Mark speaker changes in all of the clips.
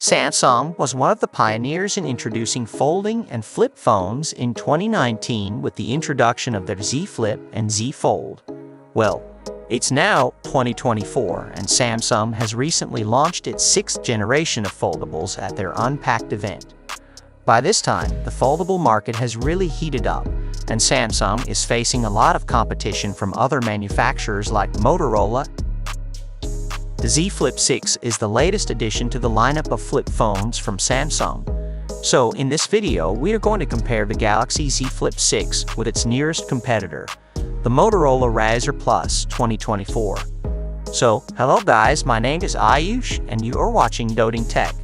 Speaker 1: Samsung was one of the pioneers in introducing folding and flip phones in 2019 with the introduction of their Z Flip and Z Fold. Well, it's now 2024 and Samsung has recently launched its 6th generation of foldables at their Unpacked event. By this time, the foldable market has really heated up, and Samsung is facing a lot of competition from other manufacturers like Motorola. The Z Flip 6 is the latest addition to the lineup of flip phones from Samsung. So in this video, we are going to compare the Galaxy Z Flip 6 with its nearest competitor, the Motorola Razr Plus 2024. So, hello guys, my name is Ayush and you are watching Doting Tech.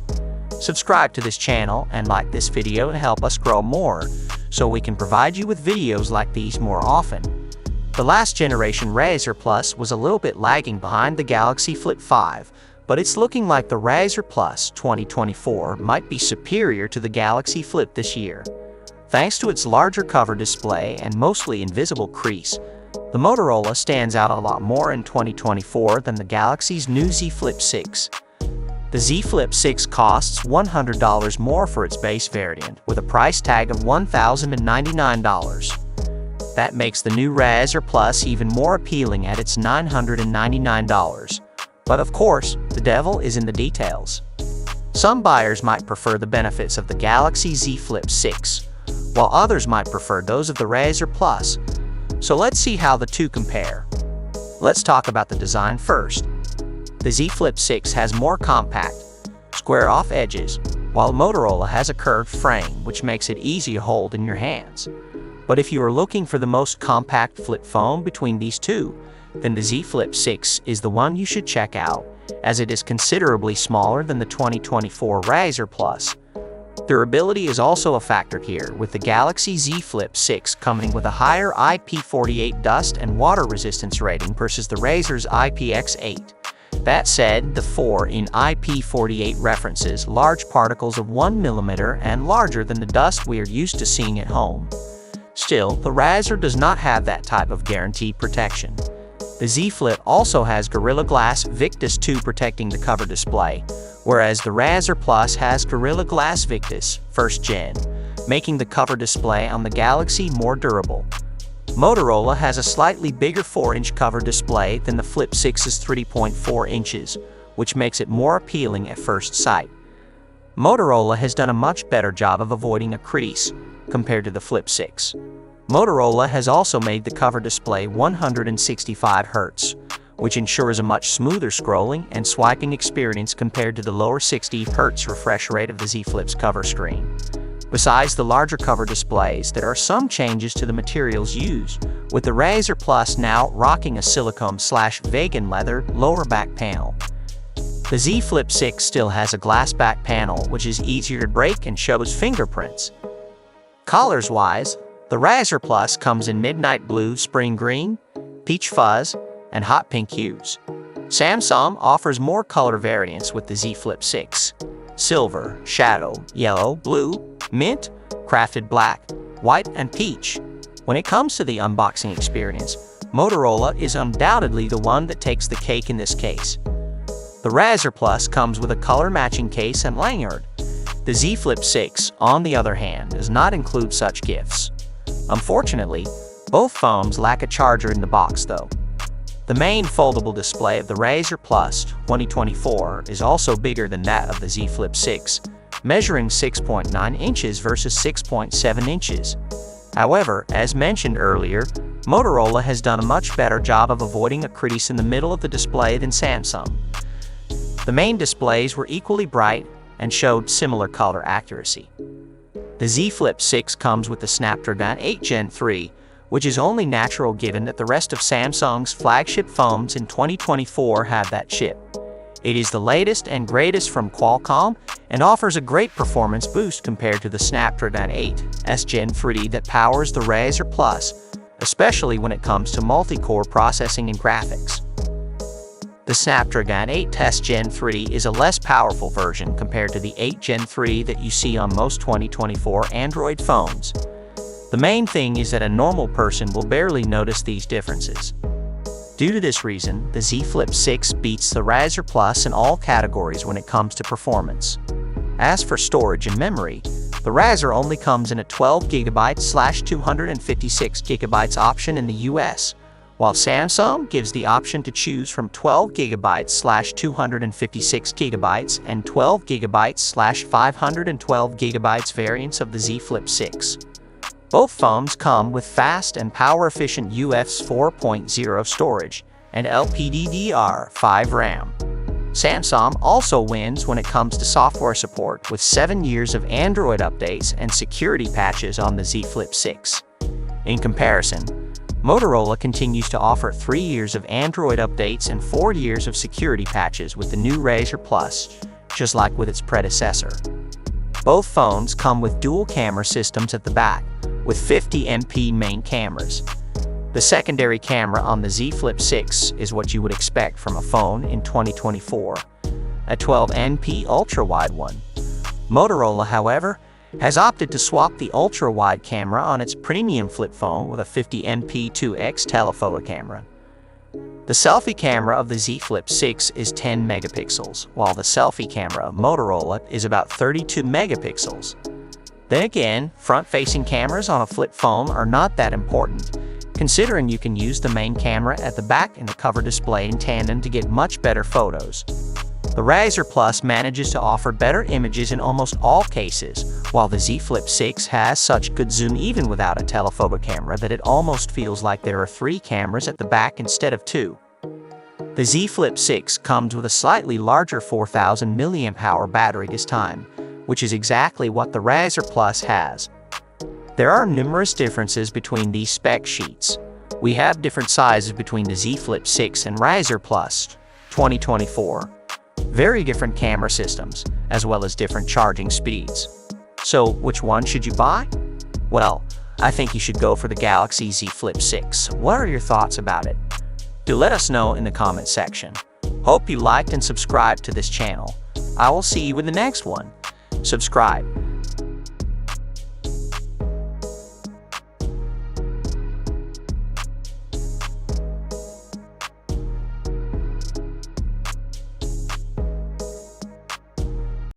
Speaker 1: Subscribe to this channel and like this video to help us grow more, so we can provide you with videos like these more often. The last generation Razr Plus was a little bit lagging behind the Galaxy Flip 5, but it's looking like the Razr Plus 2024 might be superior to the Galaxy Flip this year. Thanks to its larger cover display and mostly invisible crease, the Motorola stands out a lot more in 2024 than the Galaxy's new Z Flip 6. The Z Flip 6 costs $100 more for its base variant, with a price tag of $1,099. That makes the new Razr Plus even more appealing at its $999. But of course, the devil is in the details. Some buyers might prefer the benefits of the Galaxy Z Flip 6, while others might prefer those of the Razr Plus. So let's see how the two compare. Let's talk about the design first. The Z Flip 6 has more compact, square-off edges, while Motorola has a curved frame, which makes it easy to hold in your hands. But if you are looking for the most compact flip phone between these two, then the Z Flip 6 is the one you should check out, as it is considerably smaller than the 2024 Razr Plus. Durability is also a factor here, with the Galaxy Z Flip 6 coming with a higher IP48 dust and water resistance rating versus the Razr's IPX8. That said, the 4 in IP48 references large particles of 1 mm and larger than the dust we are used to seeing at home. Still, the Razr does not have that type of guaranteed protection. The Z Flip also has Gorilla Glass Victus 2 protecting the cover display, whereas the Razr Plus has Gorilla Glass Victus 1st Gen, making the cover display on the Galaxy more durable. Motorola has a slightly bigger 4-inch cover display than the Flip 6's 3.4 inches, which makes it more appealing at first sight. Motorola has done a much better job of avoiding a crease compared to the Flip 6. Motorola has also made the cover display 165 Hz, which ensures a much smoother scrolling and swiping experience compared to the lower 60 Hz refresh rate of the Z Flip's cover screen. Besides the larger cover displays, there are some changes to the materials used, with the Razr Plus now rocking a silicone/vegan leather lower back panel. The Z Flip 6 still has a glass back panel, which is easier to break and shows fingerprints. Colors-wise, the Razr Plus comes in midnight blue, spring green, peach fuzz, and hot pink hues. Samsung offers more color variants with the Z Flip 6: silver, shadow, yellow, blue, mint, crafted black, white, and peach. When it comes to the unboxing experience, Motorola is undoubtedly the one that takes the cake in this case. The Razr Plus comes with a color-matching case and lanyard. The Z Flip 6, on the other hand, does not include such gifts. Unfortunately, both phones lack a charger in the box though. The main foldable display of the Razr Plus 2024 is also bigger than that of the Z Flip 6, measuring 6.9 inches versus 6.7 inches. However, as mentioned earlier, Motorola has done a much better job of avoiding a crease in the middle of the display than Samsung. The main displays were equally bright and showed similar color accuracy. The Z Flip 6 comes with the Snapdragon 8 Gen 3, which is only natural given that the rest of Samsung's flagship phones in 2024 have that chip. It is the latest and greatest from Qualcomm and offers a great performance boost compared to the Snapdragon 8 Gen 3 that powers the Razr Plus, especially when it comes to multi-core processing and graphics. The Snapdragon 8 Gen 3 is a less powerful version compared to the 8 Gen 3 that you see on most 2024 Android phones. The main thing is that a normal person will barely notice these differences. Due to this reason, the Z Flip 6 beats the Razr Plus in all categories when it comes to performance. As for storage and memory, the Razr only comes in a 12GB/256GB option in the US, while Samsung gives the option to choose from 12GB/256GB and 12GB/512GB variants of the Z Flip 6. Both phones come with fast and power-efficient UFS 4.0 storage and LPDDR5 RAM. Samsung also wins when it comes to software support with 7 years of Android updates and security patches on the Z Flip 6. In comparison, Motorola continues to offer 3 years of Android updates and 4 years of security patches with the new Razr Plus, just like with its predecessor. Both phones come with dual camera systems at the back, with 50MP main cameras. The secondary camera on the Z Flip 6 is what you would expect from a phone in 2024, a 12MP ultra-wide one. Motorola, however, has opted to swap the ultra-wide camera on its premium flip phone with a 50MP 2x telephoto camera. The selfie camera of the Z Flip 6 is 10 megapixels, while the selfie camera of Motorola is about 32 megapixels. Then again, front-facing cameras on a flip phone are not that important, considering you can use the main camera at the back and the cover display in tandem to get much better photos. The Razr Plus manages to offer better images in almost all cases, while the Z Flip 6 has such good zoom even without a telephoto camera that it almost feels like there are 3 cameras at the back instead of 2. The Z Flip 6 comes with a slightly larger 4000 mAh battery this time, which is exactly what the Razr Plus has. There are numerous differences between these spec sheets. We have different sizes between the Z Flip 6 and Razr Plus 2024. Very different camera systems, as well as different charging speeds. So, which one should you buy? Well, I think you should go for the Galaxy Z Flip 6. What are your thoughts about it? Do let us know in the comment section. Hope you liked and subscribed to this channel. I will see you in the next one. Subscribe.